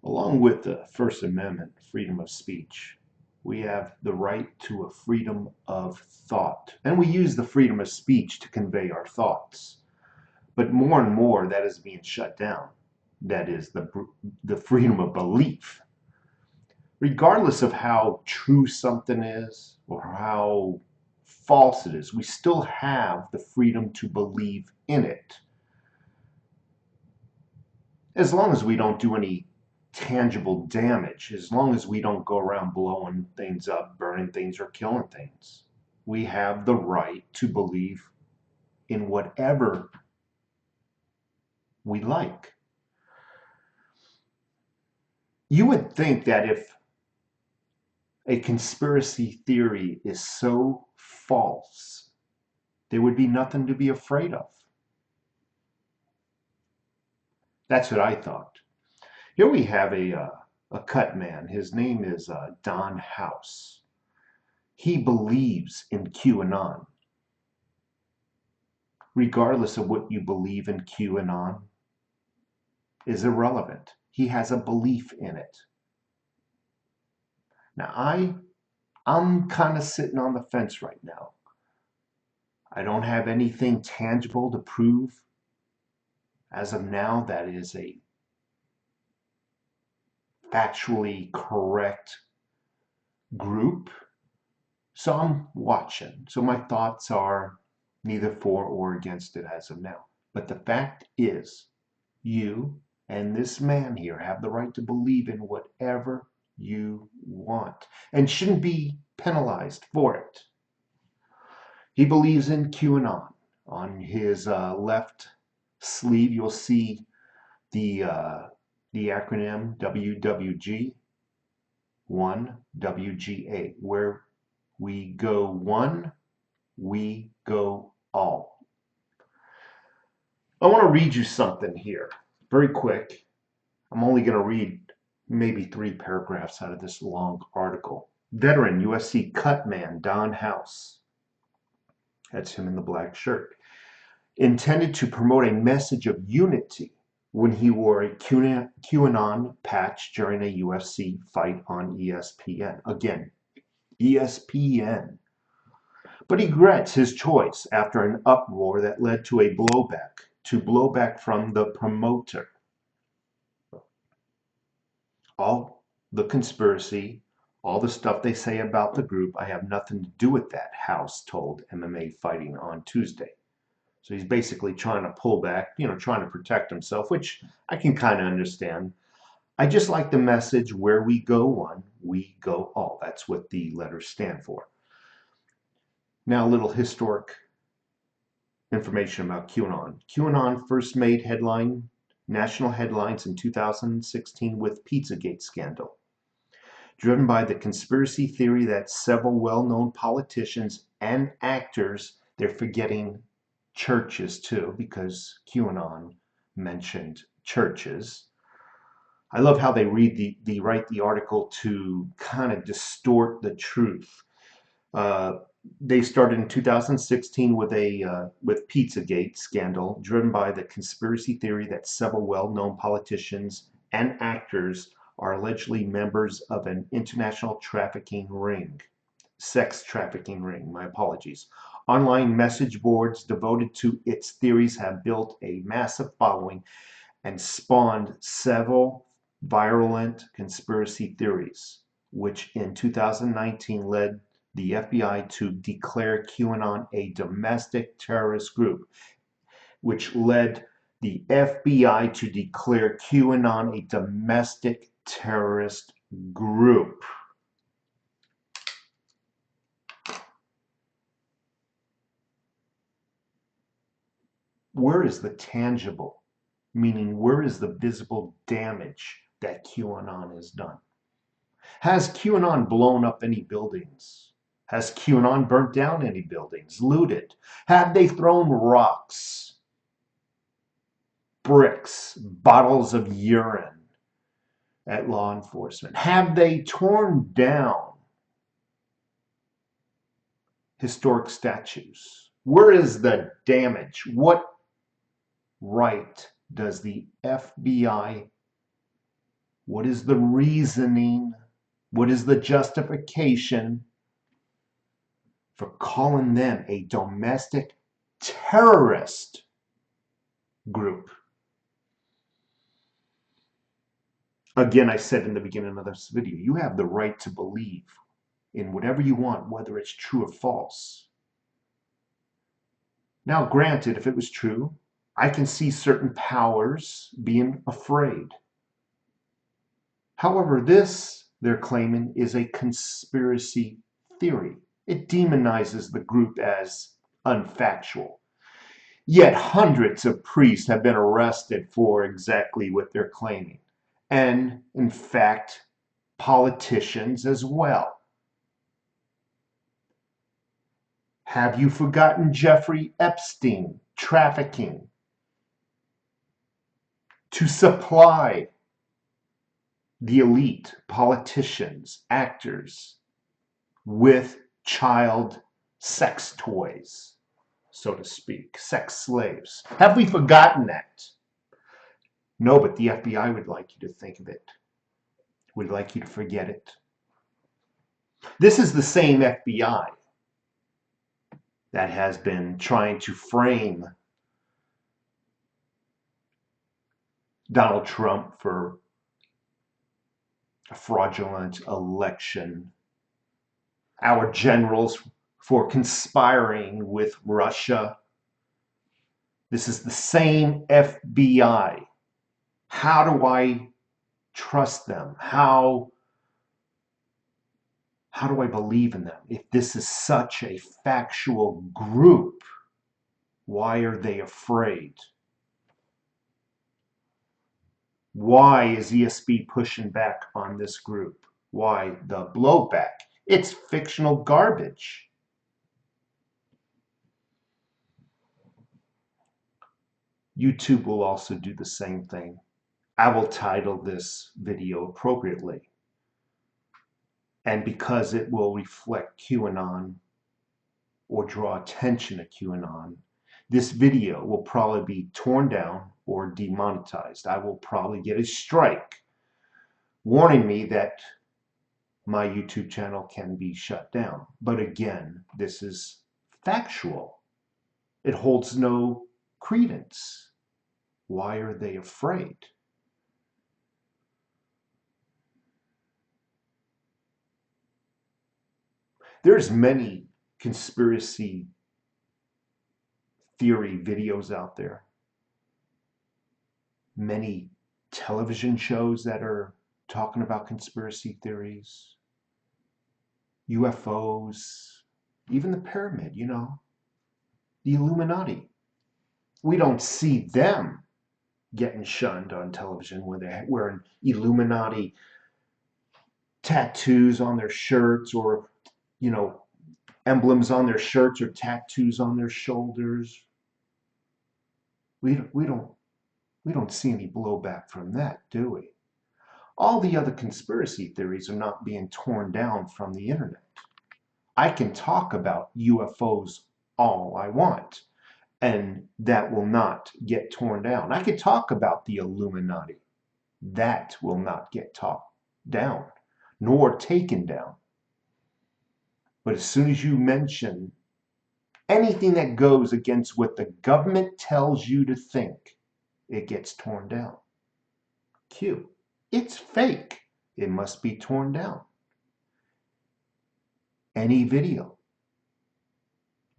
Along with the First Amendment, freedom of speech, we have the right to a freedom of thought. And we use the freedom of speech to convey our thoughts. But more and more, that is being shut down. That is the freedom of belief. Regardless of how true something is or how false it is, we still have the freedom to believe in it. As long as we don't do any tangible damage, as long as we don't go around blowing things up, burning things, or killing things, we have the right to believe in whatever we like. You would think that if a conspiracy theory is so false, there would be nothing to be afraid of. That's what I thought. Here we have a cut man. His name is Don House. He believes in QAnon. Regardless of what you believe in QAnon is irrelevant. He has a belief in it. Now, I'm kind of sitting on the fence right now. I don't have anything tangible to prove as of now that is a factually correct group. So I'm watching. So my thoughts are neither for or against it as of now. But the fact is, you and this man here have the right to believe in whatever you want and shouldn't be penalized for it. He believes in QAnon. On his left sleeve, you'll see the acronym WWG, 1WGA, where we go one, we go all. I want to read you something here, very quick. I'm only going to read maybe 3 paragraphs out of this long article. Veteran USC cut man Don House, that's him in the black shirt, intended to promote a message of unity when he wore a QAnon patch during a UFC fight on ESPN. Again, ESPN. But he regrets his choice after an uproar that led to a blowback from the promoter. All the conspiracy, all the stuff they say about the group, I have nothing to do with that, House told MMA Fighting on Tuesday. So he's basically trying to pull back, trying to protect himself, which I can kind of understand. I just like the message, where we go one, we go all. That's what the letters stand for. Now, a little historic information about QAnon. QAnon first made national headlines in 2016 with Pizzagate scandal, driven by the conspiracy theory that several well-known politicians and actors, they're forgetting churches too, because QAnon mentioned churches. I love how they write the article to kind of distort the truth. They started in 2016 with Pizzagate scandal, driven by the conspiracy theory that several well-known politicians and actors are allegedly members of an international sex trafficking ring. My apologies. Online message boards devoted to its theories have built a massive following and spawned several virulent conspiracy theories, which in 2019 led the FBI to declare QAnon a domestic terrorist group, which led the FBI to declare QAnon a domestic terrorist group. Where is the tangible, meaning where is the visible damage that QAnon has done? Has QAnon blown up any buildings? Has QAnon burnt down any buildings, looted? Have they thrown rocks, bricks, bottles of urine at law enforcement? Have they torn down historic statues? Where is the damage? What right does the FBI What is the reasoning? What is the justification for calling them a domestic terrorist group? Again, I said in the beginning of this video, you have the right to believe in whatever you want, whether it's true or false. Now, granted, if it was true, I can see certain powers being afraid. However, this, they're claiming, is a conspiracy theory. It demonizes the group as unfactual. Yet hundreds of priests have been arrested for exactly what they're claiming. And, in fact, politicians as well. Have you forgotten Jeffrey Epstein trafficking to supply the elite, politicians, actors, with child sex toys, so to speak, sex slaves? Have we forgotten that? No, but the FBI would like you to think of it. Would like you to forget it. This is the same FBI that has been trying to frame Donald Trump for a fraudulent election, our generals for conspiring with Russia. This is the same FBI. How do I trust them? How do I believe in them? If this is such a factual group, why are they afraid? Why is ESP pushing back on this group? Why the blowback? It's fictional garbage. YouTube will also do the same thing. I will title this video appropriately. And because it will reflect QAnon or draw attention to QAnon, this video will probably be torn down or demonetized. I will probably get a strike warning me that my YouTube channel can be shut down. But again, this is factual. It holds no credence. Why are they afraid? There's many conspiracy theory videos out there. Many television shows that are talking about conspiracy theories, UFOs, even the pyramid, you know, the Illuminati. We don't see them getting shunned on television when they're wearing Illuminati tattoos on their shirts, or, you know, emblems on their shirts or tattoos on their shoulders. We don't see any blowback from that, do we? All the other conspiracy theories are not being torn down from the internet. I can talk about UFOs all I want, and that will not get torn down. I could talk about the Illuminati. That will not get talked down, nor taken down. But as soon as you mention anything that goes against what the government tells you to think, it gets torn down. Q. It's fake. It must be torn down. Any video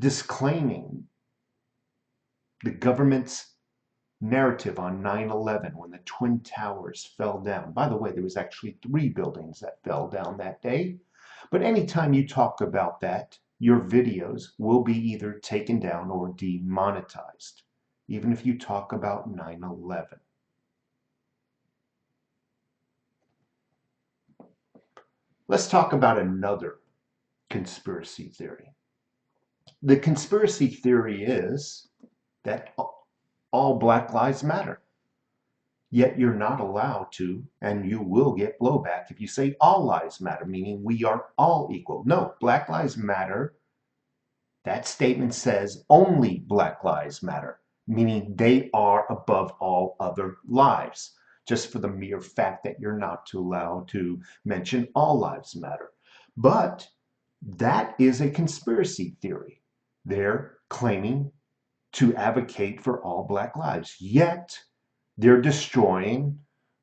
disclaiming the government's narrative on 9/11 when the Twin Towers fell down. By the way, there was actually 3 buildings that fell down that day. But anytime you talk about that, your videos will be either taken down or demonetized, even if you talk about 9/11. Let's talk about another conspiracy theory. The conspiracy theory is that all Black Lives Matter. Yet you're not allowed to, and you will get blowback if you say all lives matter, meaning we are all equal. No, Black Lives Matter, that statement says only Black Lives Matter, meaning they are above all other lives. just for the mere fact that you're not allowed to mention all lives matter. But that is a conspiracy theory. They're claiming to advocate for all Black lives, yet they're destroying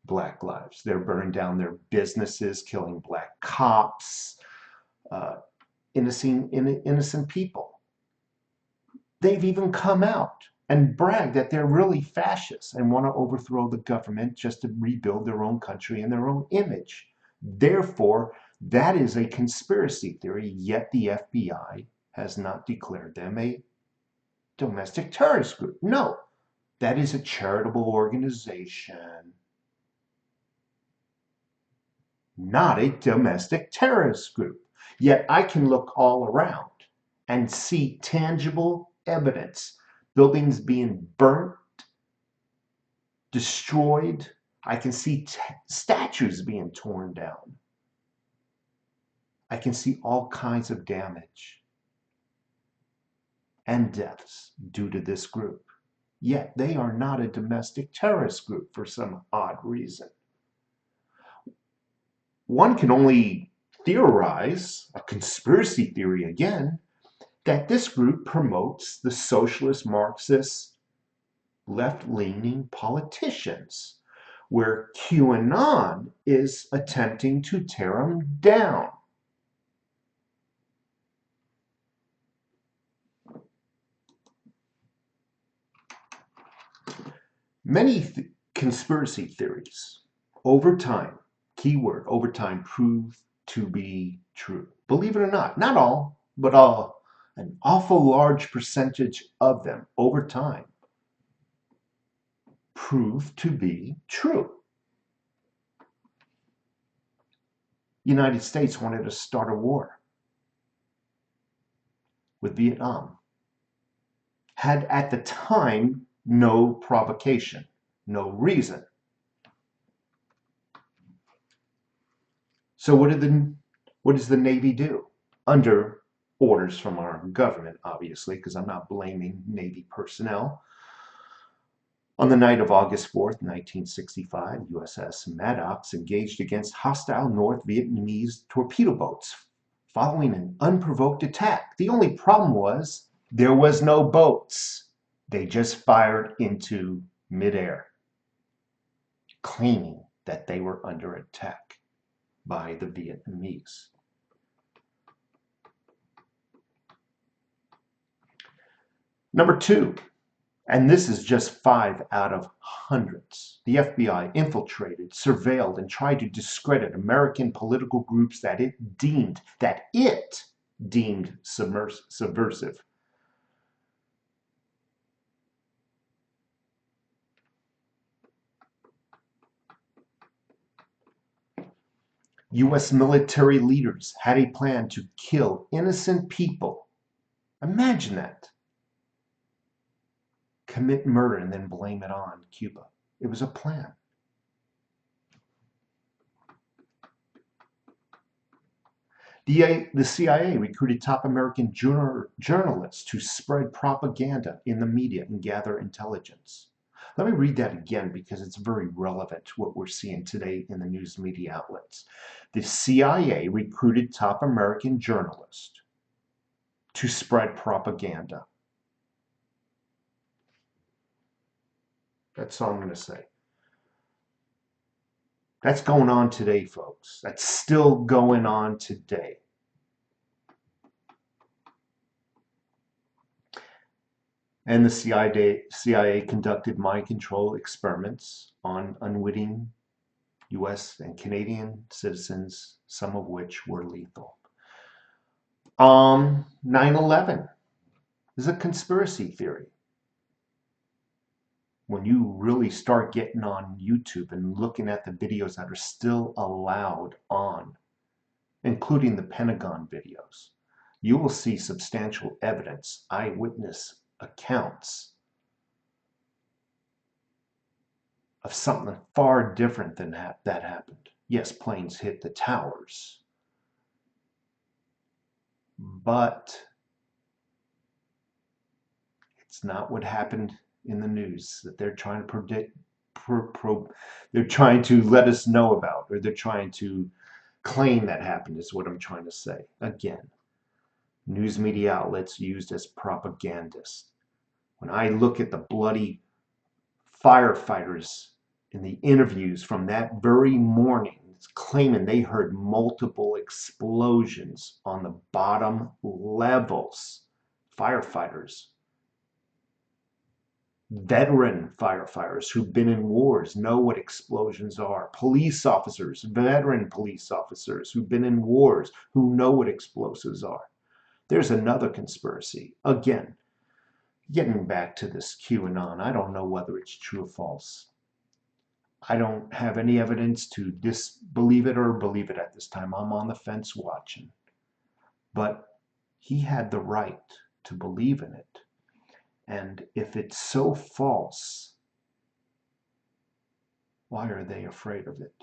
Black lives. They're burning down their businesses, killing Black cops, innocent people. They've even come out and bragged that they're really fascists and want to overthrow the government just to rebuild their own country and their own image. Therefore, that is a conspiracy theory, yet the FBI has not declared them a domestic terrorist group. No, that is a charitable organization, not a domestic terrorist group. Yet I can look all around and see tangible evidence. Buildings being burnt, destroyed. I can see statues being torn down. I can see all kinds of damage and deaths due to this group. Yet they are not a domestic terrorist group for some odd reason. One can only theorize, a conspiracy theory again, that this group promotes the socialist Marxist left-leaning politicians, where QAnon is attempting to tear them down. Many conspiracy theories over time, keyword over time, prove to be true. Believe it or not all, but an awful large percentage of them over time prove to be true. United States wanted to start a war with Vietnam. Had at the time no provocation, no reason. So what does the Navy do? Under orders from our government, obviously, because I'm not blaming Navy personnel. On the night of August 4th, 1965, USS Maddox engaged against hostile North Vietnamese torpedo boats following an unprovoked attack. The only problem was there was no boats. They just fired into midair, claiming that they were under attack by the Vietnamese. Number two, and this is just 5 out of hundreds, the FBI infiltrated, surveilled, and tried to discredit American political groups that it deemed subversive. U.S. military leaders had a plan to kill innocent people. Imagine that. Commit murder and then blame it on Cuba. It was a plan. The CIA recruited top American journalists to spread propaganda in the media and gather intelligence. Let me read that again because it's very relevant to what we're seeing today in the news media outlets. The CIA recruited top American journalists to spread propaganda. That's all I'm going to say. That's going on today, folks. That's still going on today. And the CIA conducted mind control experiments on unwitting US and Canadian citizens, some of which were lethal. 9/11 is a conspiracy theory. When you really start getting on YouTube and looking at the videos that are still allowed on, including the Pentagon videos, you will see substantial evidence, eyewitness accounts of something far different than that happened. Yes, planes hit the towers, but it's not what happened in the news that they're trying to they're trying to let us know about, or they're trying to claim that happened, is what I'm trying to say. Again, news media outlets used as propagandists. When I look at the bloody firefighters in the interviews from that very morning, it's claiming they heard multiple explosions on the bottom levels. Firefighters, veteran firefighters who've been in wars, know what explosions are. Police officers, veteran police officers who've been in wars, who know what explosives are. There's another conspiracy. Again, getting back to this QAnon, I don't know whether it's true or false. I don't have any evidence to disbelieve it or believe it at this time. I'm on the fence watching. But he had the right to believe in it. And if it's so false, why are they afraid of it?